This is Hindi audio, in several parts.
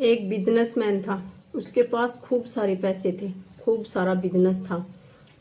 एक बिजनेसमैन था। उसके पास खूब सारे पैसे थे, खूब सारा बिजनेस था,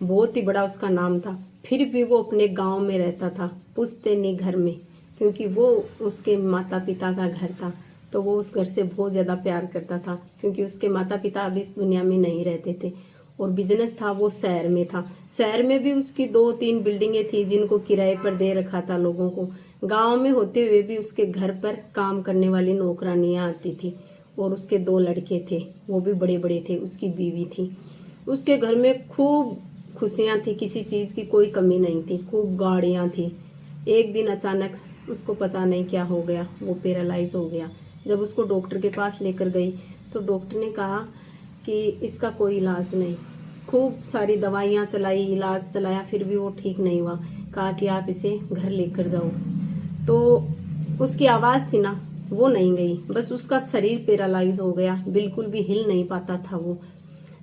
बहुत ही बड़ा उसका नाम था। फिर भी वो अपने गांव में रहता था, पुश्तैनी घर में, क्योंकि वो उसके माता पिता का घर था। तो वो उस घर से बहुत ज़्यादा प्यार करता था, क्योंकि उसके माता पिता अब इस दुनिया में नहीं रहते थे। और बिजनेस था वो शहर में था। शहर में भी उसकी 2-3 बिल्डिंगें थी जिनको किराए पर दे रखा था लोगों को। गांव में होते हुए भी उसके घर पर काम करने वाली नौकरानियां आती थी। और उसके 2 लड़के थे, वो भी बड़े बड़े थे, उसकी बीवी थी। उसके घर में खूब खुशियां थी, किसी चीज़ की कोई कमी नहीं थी, खूब गाड़ियां थी। एक दिन अचानक उसको पता नहीं क्या हो गया, वो पैरालाइज हो गया। जब उसको डॉक्टर के पास लेकर गई तो डॉक्टर ने कहा कि इसका कोई इलाज नहीं। खूब सारी दवाइयाँ चलाई, इलाज चलाया, फिर भी वो ठीक नहीं हुआ। कहा कि आप इसे घर लेकर जाओ। तो उसकी आवाज़ थी ना, वो नहीं गई, बस उसका शरीर पैरालाइज हो गया, बिल्कुल भी हिल नहीं पाता था वो।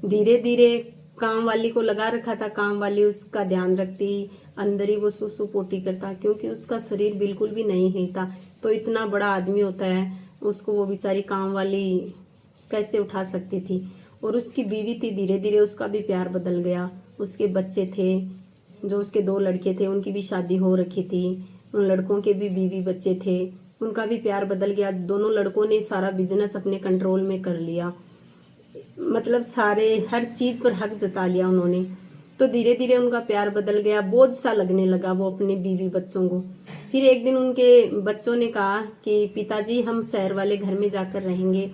धीरे धीरे काम वाली को लगा रखा था, काम वाली उसका ध्यान रखती, अंदर ही वो सुसु पोटी करता, क्योंकि उसका शरीर बिल्कुल भी नहीं हिलता। तो इतना बड़ा आदमी होता है, उसको वो बेचारी काम वाली कैसे उठा सकती थी। और उसकी बीवी थी, धीरे धीरे उसका भी प्यार बदल गया। उसके बच्चे थे, जो उसके 2 लड़के थे उनकी भी शादी हो रखी थी, उन लड़कों के भी बीवी बच्चे थे, उनका भी प्यार बदल गया। दोनों लड़कों ने सारा बिजनेस अपने कंट्रोल में कर लिया, मतलब सारे हर चीज़ पर हक जता लिया उन्होंने। तो धीरे धीरे उनका प्यार बदल गया, बोझ सा लगने लगा वो अपने बीवी बच्चों को। फिर एक दिन उनके बच्चों ने कहा कि पिताजी हम शहर वाले घर में जाकर रहेंगे।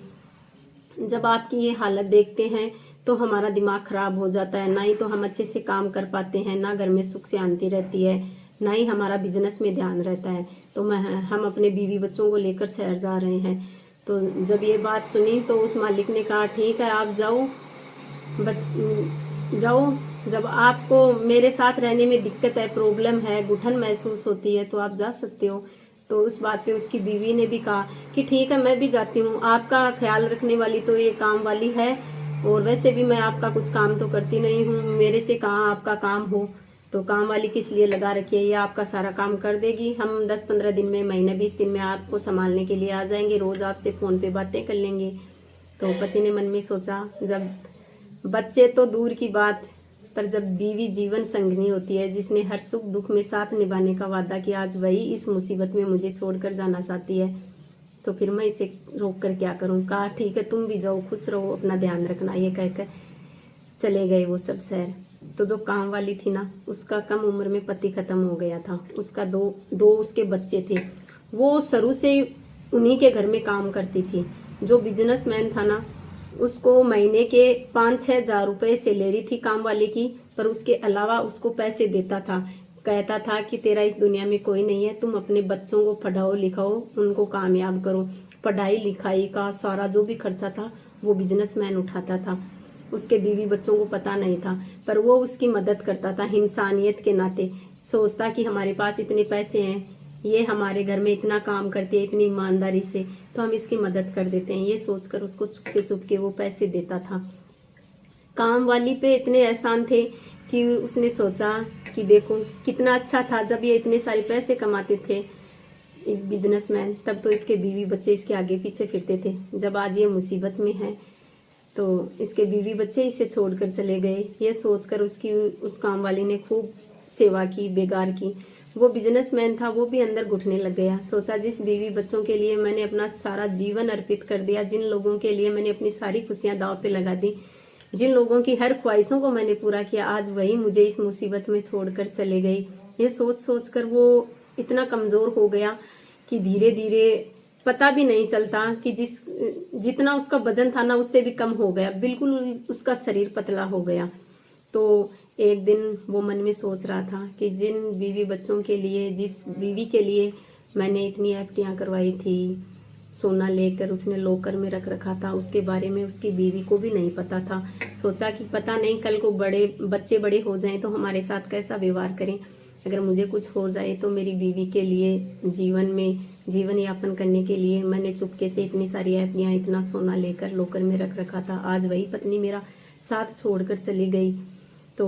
जब आपकी ये हालत देखते हैं तो हमारा दिमाग खराब हो जाता है, ना ही तो हम अच्छे से काम कर पाते हैं, ना घर में सुख शांति रहती है, ना ही हमारा बिजनेस में ध्यान रहता है। तो हम अपने बीवी बच्चों को लेकर शहर जा रहे हैं। तो जब ये बात सुनी तो उस मालिक ने कहा ठीक है आप जाओ, जाओ। जब आपको मेरे साथ रहने में दिक्कत है, प्रॉब्लम है, घुटन महसूस होती है तो आप जा सकते हो। तो उस बात पे उसकी बीवी ने भी कहा कि ठीक है मैं भी जाती हूँ, आपका ख्याल रखने वाली तो ये काम वाली है, और वैसे भी मैं आपका कुछ काम तो करती नहीं हूँ, मेरे से कहाँ आपका काम हो। तो काम वाली किस लिए लगा रखी है, ये आपका सारा काम कर देगी, हम 10-15 दिन में, महीने 20 दिन में आपको संभालने के लिए आ जाएंगे, रोज़ आपसे फ़ोन पे बातें कर लेंगे। तो पति ने मन में सोचा, जब बच्चे तो दूर की बात, पर जब बीवी जीवन संगिनी होती है, जिसने हर सुख दुख में साथ निभाने का वादा किया, आज वही इस मुसीबत में मुझे छोड़कर जाना चाहती है, तो फिर मैं इसे रोक कर क्या करूं। कहा ठीक है तुम भी जाओ, खुश रहो, अपना ध्यान रखना। ये कहकर चले गए वो सब शहर। तो जो काम वाली थी ना, उसका कम उम्र में पति खत्म हो गया था, उसका दो दो उसके बच्चे थे। वो शुरू से उन्हीं के घर में काम करती थी। जो बिजनेसमैन था ना, उसको महीने के 5-6 हज़ार रुपये सैलरी थी काम वाले की, पर उसके अलावा उसको पैसे देता था। कहता था कि तेरा इस दुनिया में कोई नहीं है, तुम अपने बच्चों को पढ़ाओ लिखाओ, उनको कामयाब करो। पढ़ाई लिखाई का सारा जो भी खर्चा था वो बिजनेसमैन उठाता था। उसके बीवी बच्चों को पता नहीं था, पर वो उसकी मदद करता था इंसानियत के नाते। सोचता कि हमारे पास इतने पैसे हैं, ये हमारे घर में इतना काम करती है इतनी ईमानदारी से, तो हम इसकी मदद कर देते हैं। ये सोचकर उसको चुपके चुपके वो पैसे देता था। काम वाली पे इतने एहसान थे कि उसने सोचा कि देखो कितना अच्छा था, जब ये इतने सारे पैसे कमाते थे इस बिजनेसमैन, तब तो इसके बीवी बच्चे इसके आगे पीछे फिरते थे। जब आज ये मुसीबत में है तो इसके बीवी बच्चे इसे छोड़कर चले गए। ये सोचकर उसकी उस काम वाली ने खूब सेवा की, बेगार की। वो बिजनेसमैन था, वो भी अंदर घुटने लग गया। सोचा जिस बीवी बच्चों के लिए मैंने अपना सारा जीवन अर्पित कर दिया, जिन लोगों के लिए मैंने अपनी सारी खुशियां दांव पे लगा दी, जिन लोगों की हर ख्वाहिशों को मैंने पूरा किया, आज वही मुझे इस मुसीबत में छोड़कर चले गई। ये सोच सोच कर वो इतना कमज़ोर हो गया कि धीरे धीरे पता भी नहीं चलता कि जितना उसका वजन था ना, उससे भी कम हो गया, बिल्कुल उसका शरीर पतला हो गया। तो एक दिन वो मन में सोच रहा था कि जिन बीवी बच्चों के लिए, जिस बीवी के लिए मैंने इतनी एफडियां करवाई थी, सोना लेकर उसने लॉकर में रख रखा था, उसके बारे में उसकी बीवी को भी नहीं पता था। सोचा कि पता नहीं कल को बच्चे बड़े हो जाएं तो हमारे साथ कैसा व्यवहार करें, अगर मुझे कुछ हो जाए तो मेरी बीवी के लिए जीवन यापन करने के लिए मैंने चुपके से इतनी सारी एफडियां, इतना सोना लेकर लॉकर में रख रखा था। आज वही पत्नी मेरा साथ छोड़कर चली गई। तो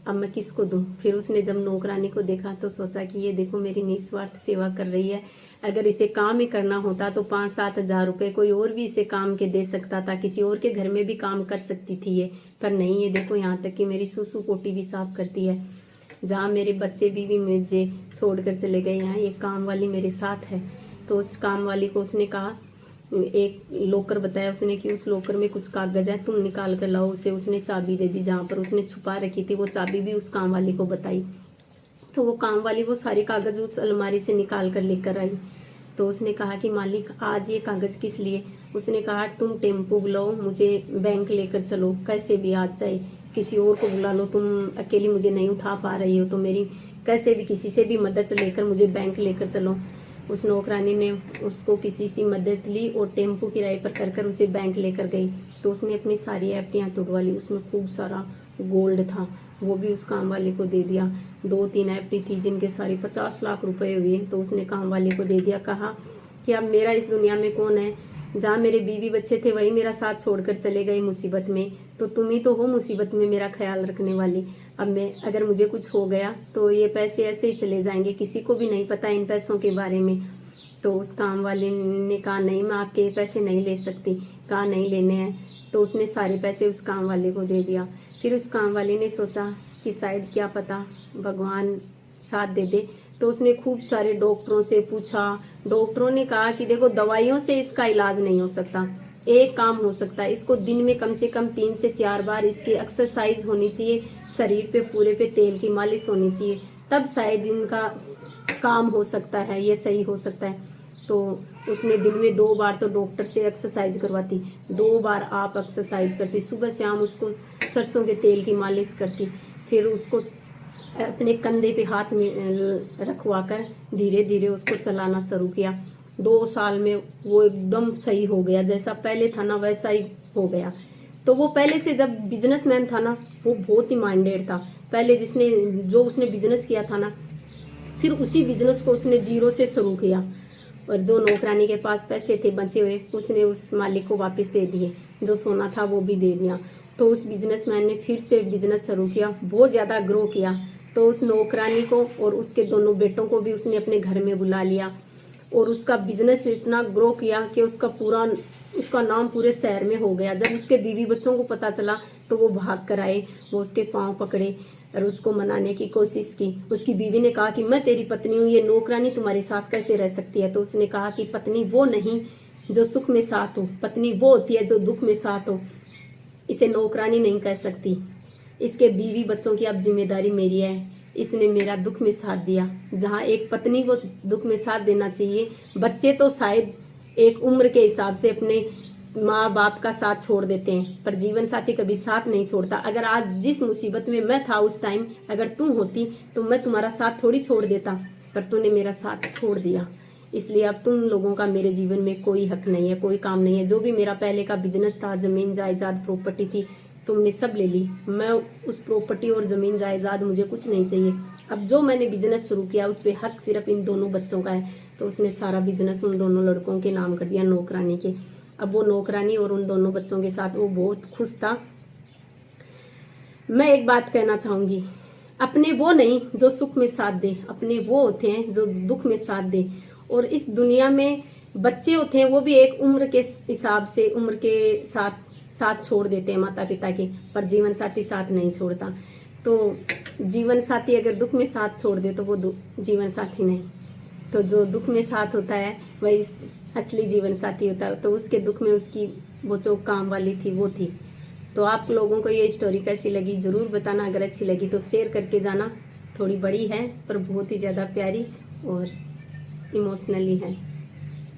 अब मैं किसको दूं। फिर उसने जब नौकरानी को देखा तो सोचा कि ये देखो मेरी निस्वार्थ सेवा कर रही है, अगर इसे काम ही करना होता तो 5-7 हज़ार रुपये कोई और भी इसे काम के दे सकता था, किसी और के घर में भी काम कर सकती थी ये, पर नहीं, ये देखो यहाँ तक कि मेरी सूसू पोटी भी साफ करती है। जहाँ मेरे बच्चे बीवी मुझे छोड़ कर चले गए, यहाँ एक काम वाली मेरे साथ है। तो उस काम वाली को उसने कहा, एक लॉकर बताया उसने कि उस लॉकर में कुछ कागज है, तुम निकाल कर लाओ उसे। उसने चाबी दे दी, जहाँ पर उसने छुपा रखी थी वो चाबी भी उस काम वाली को बताई। तो वो काम वाली वो सारे कागज उस अलमारी से निकाल कर लेकर आई। तो उसने कहा कि मालिक आज ये कागज किस लिए। उसने कहा तुम टेम्पो बुलाओ, मुझे बैंक लेकर चलो, कैसे भी आज चाहे किसी और को बुला लो, तुम अकेली मुझे नहीं उठा पा रही हो तो मेरी कैसे भी किसी से भी मदद लेकर मुझे बैंक लेकर चलो। उस नौकरानी ने उसको किसी से मदद ली और टेम्पो किराए पर कर कर उसे बैंक लेकर गई। तो उसने अपनी सारी एफडियाँ तोड़वा ली, उसमें खूब सारा गोल्ड था, वो भी उस काम वाले को दे दिया। 2-3 एफडी थी जिनके सारी 50 लाख रुपए हुए, तो उसने काम वाले को दे दिया। कहा कि अब मेरा इस दुनिया में कौन है, जहाँ मेरे बीवी बच्चे थे वही मेरा साथ छोड़कर चले गए मुसीबत में, तो तुम ही तो हो मुसीबत में मेरा ख्याल रखने वाली। अब मैं अगर मुझे कुछ हो गया तो ये पैसे ऐसे ही चले जाएंगे, किसी को भी नहीं पता इन पैसों के बारे में। तो उस काम वाले ने कहा नहीं, मैं आपके ये पैसे नहीं ले सकती। कहा नहीं लेने हैं। तो उसने सारे पैसे उस काम वाले को दे दिया। फिर उस काम वाले ने सोचा कि शायद क्या पता भगवान साथ दे दे। तो उसने खूब सारे डॉक्टरों से पूछा। डॉक्टरों ने कहा कि देखो दवाइयों से इसका इलाज नहीं हो सकता, एक काम हो सकता है, इसको दिन में कम से कम 3 से 4 बार इसकी एक्सरसाइज होनी चाहिए, शरीर पे पूरे पे तेल की मालिश होनी चाहिए, तब शायद इनका काम हो सकता है, ये सही हो सकता है। तो उसने दिन में 2 बार तो डॉक्टर से एक्सरसाइज करवाती, 2 बार आप एक्सरसाइज करती, सुबह शाम उसको सरसों के तेल की मालिश करती। फिर उसको अपने कंधे पे हाथ में रखवा कर धीरे धीरे उसको चलाना शुरू किया। 2 साल में वो एकदम सही हो गया, जैसा पहले था ना वैसा ही हो गया। तो वो पहले से जब बिजनेसमैन था ना, वो बहुत ही माइंडेड था। पहले जो उसने बिजनेस किया था ना, फिर उसी बिजनेस को उसने जीरो से शुरू किया। और जो नौकरानी के पास पैसे थे बचे हुए, उसने उस मालिक को वापस दे दिए, जो सोना था वो भी दे दिया। तो उस बिजनेसमैन ने फिर से बिजनेस शुरू किया, बहुत ज़्यादा ग्रो किया। तो उस नौकरानी को और उसके दोनों बेटों को भी उसने अपने घर में बुला लिया और उसका बिजनेस इतना ग्रो किया कि उसका नाम पूरे शहर में हो गया। जब उसके बीवी बच्चों को पता चला तो वो भाग कर आए, वो उसके पाँव पकड़े और उसको मनाने की कोशिश की। उसकी बीवी ने कहा कि मैं तेरी पत्नी हूँ, ये नौकरानी तुम्हारे साथ कैसे रह सकती है। तो उसने कहा कि पत्नी वो नहीं जो सुख में साथ हो, पत्नी वो होती है जो दुख में साथ हो, इसे नौकरानी नहीं कह सकती। इसके बीवी बच्चों की अब जिम्मेदारी मेरी है, इसने मेरा दुख में साथ दिया। जहाँ एक पत्नी को दुख में साथ देना चाहिए, बच्चे तो शायद एक उम्र के हिसाब से अपने माँ बाप का साथ छोड़ देते हैं, पर जीवन साथी कभी साथ नहीं छोड़ता। अगर आज जिस मुसीबत में मैं था उस टाइम अगर तुम होती तो मैं तुम्हारा साथ थोड़ी छोड़ देता, पर तूने मेरा साथ छोड़ दिया। इसलिए अब तुम लोगों का मेरे जीवन में कोई हक नहीं है, कोई काम नहीं है। जो भी मेरा पहले का बिजनेस था, जमीन जायदाद प्रॉपर्टी थी, तुमने सब ले ली। मैं उस प्रॉपर्टी और ज़मीन जायदाद मुझे कुछ नहीं चाहिए। अब जो मैंने बिजनेस शुरू किया उस पर हक सिर्फ इन दोनों बच्चों का है। तो उसने सारा बिजनेस उन दोनों लड़कों के नाम कर दिया, नौकरानी के। अब वो नौकरानी और उन दोनों बच्चों के साथ वो बहुत खुश था। मैं एक बात कहना चाहूँगी, अपने वो नहीं जो सुख में साथ दे, अपने वो होते हैं जो दुख में साथ दे। और इस दुनिया में बच्चे होते हैं वो भी एक उम्र के हिसाब से उम्र के साथ छोड़ देते हैं माता पिता के, पर जीवन साथी साथ नहीं छोड़ता। तो जीवन साथी अगर दुख में साथ छोड़ दे तो वो जीवन साथी नहीं। तो जो दुख में साथ होता है वही असली जीवन साथी होता है। तो उसके दुख में उसकी वो जो काम वाली थी वो थी। तो आप लोगों को ये स्टोरी कैसी लगी ज़रूर बताना। अगर अच्छी लगी तो शेयर करके जाना। थोड़ी बड़ी है पर बहुत ही ज़्यादा प्यारी और इमोशनली है।